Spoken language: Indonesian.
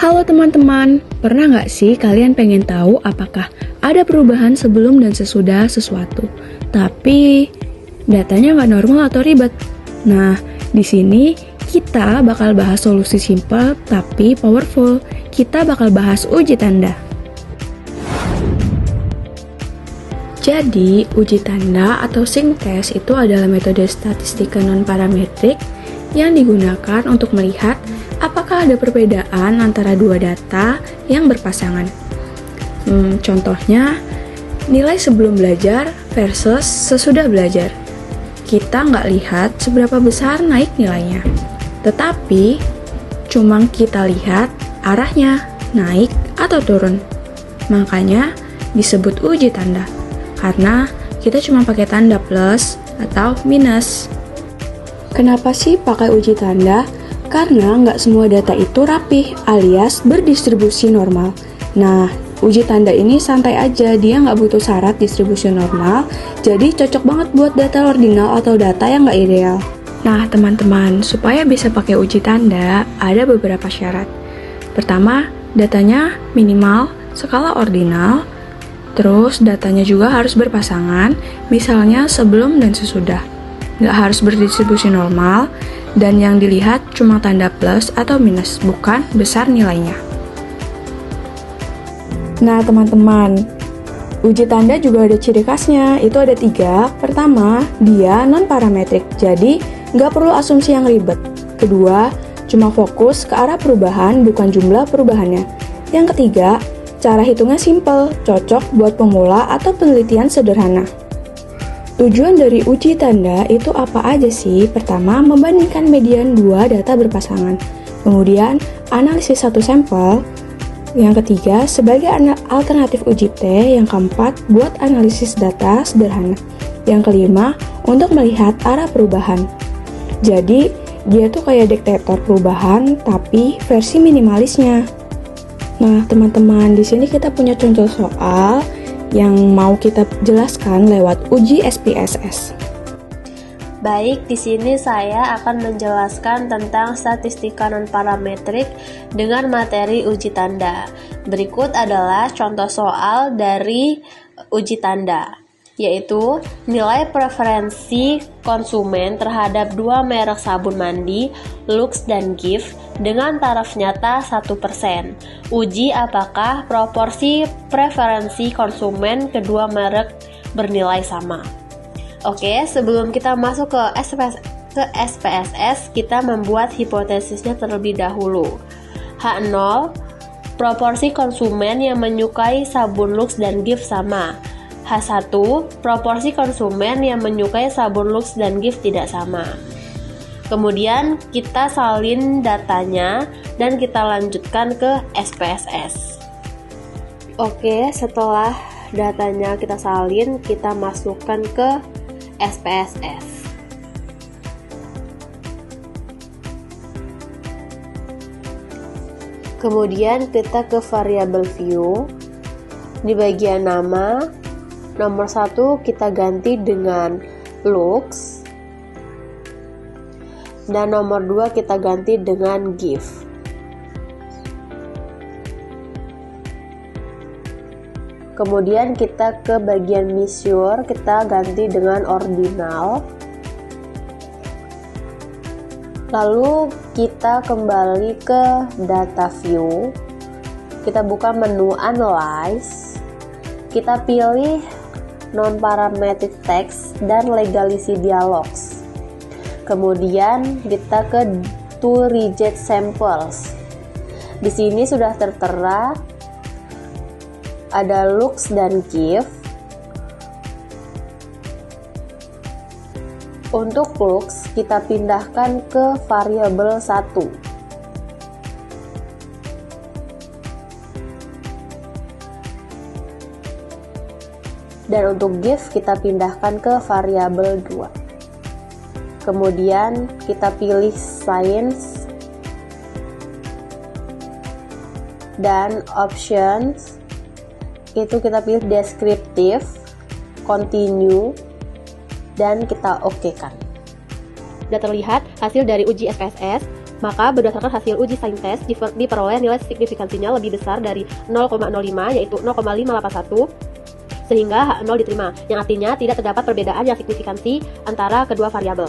Halo teman-teman, pernah nggak sih kalian pengen tahu apakah ada perubahan sebelum dan sesudah sesuatu, tapi datanya nggak normal atau ribet? Nah, di sini kita bakal bahas solusi simpel tapi powerful. Kita bakal bahas uji tanda. Jadi, uji tanda atau sync test itu adalah metode statistika non-parametrik yang digunakan untuk melihat apakah ada perbedaan antara dua data yang berpasangan. Contohnya, nilai sebelum belajar versus sesudah belajar. Kita nggak lihat seberapa besar naik nilainya, tetapi cuma kita lihat arahnya, naik atau turun. Makanya disebut uji tanda, karena kita cuma pakai tanda plus atau minus. Kenapa sih pakai uji tanda? Karena nggak semua data itu rapih alias berdistribusi normal. Nah, uji tanda ini santai aja, dia nggak butuh syarat distribusi normal, jadi cocok banget buat data ordinal atau data yang nggak ideal. Nah, teman-teman, supaya bisa pakai uji tanda, ada beberapa syarat. Pertama, datanya minimal skala ordinal, terus datanya juga harus berpasangan, misalnya sebelum dan sesudah. Nggak harus berdistribusi normal, dan yang dilihat cuma tanda plus atau minus, bukan besar nilainya. Nah teman-teman, uji tanda juga ada ciri khasnya, itu ada 3. Pertama, dia non-parametrik, jadi nggak perlu asumsi yang ribet. Kedua, cuma fokus ke arah perubahan, bukan jumlah perubahannya. Yang ketiga, cara hitungnya simple, cocok buat pemula atau penelitian sederhana. Tujuan dari uji tanda itu apa aja sih? Pertama, membandingkan median dua data berpasangan. Kemudian, analisis satu sampel. Yang ketiga, sebagai alternatif uji T. Yang keempat, buat analisis data sederhana. Yang kelima, untuk melihat arah perubahan. Jadi, dia tuh kayak detektor perubahan, tapi versi minimalisnya. Nah, teman-teman, di sini kita punya contoh soal yang mau kita jelaskan lewat uji SPSS. Baik, di sini saya akan menjelaskan tentang statistika non-parametrik dengan materi uji tanda. Berikut adalah contoh soal dari uji tanda, yaitu nilai preferensi konsumen terhadap 2 merek sabun mandi, Lux dan Gift, dengan taraf nyata 1%. Uji apakah proporsi preferensi konsumen kedua merek bernilai sama. Oke, sebelum kita masuk ke SPSS, kita membuat hipotesisnya terlebih dahulu. H0, proporsi konsumen yang menyukai sabun Lux dan Gift sama. H1, proporsi konsumen yang menyukai sabun Lux dan Gift tidak sama. Kemudian kita salin datanya dan kita lanjutkan ke SPSS. Oke, setelah datanya kita salin, kita masukkan ke SPSS. Kemudian kita ke variabel view. Di bagian nama, nomor 1 kita ganti dengan Lux, dan nomor 2 kita ganti dengan Gift. Kemudian kita ke bagian measure, kita ganti dengan ordinal. Lalu kita kembali ke data view. Kita buka menu analyze. Kita pilih non-parametric text dan legalisi dialogs. Kemudian kita ke to reject samples. Di sini sudah tertera ada Lux dan Gift. Untuk Lux kita pindahkan ke variabel 1. Dan untuk Gift kita pindahkan ke variabel 2. Kemudian kita pilih science dan options, itu kita pilih descriptive, continue, dan kita oke kan. Sudah terlihat hasil dari uji SPSS. maka berdasarkan hasil uji sign test diperoleh nilai signifikansinya lebih besar dari 0,05 yaitu 0,581 sehingga H0 diterima, yang artinya tidak terdapat perbedaan yang signifikansi antara kedua variabel.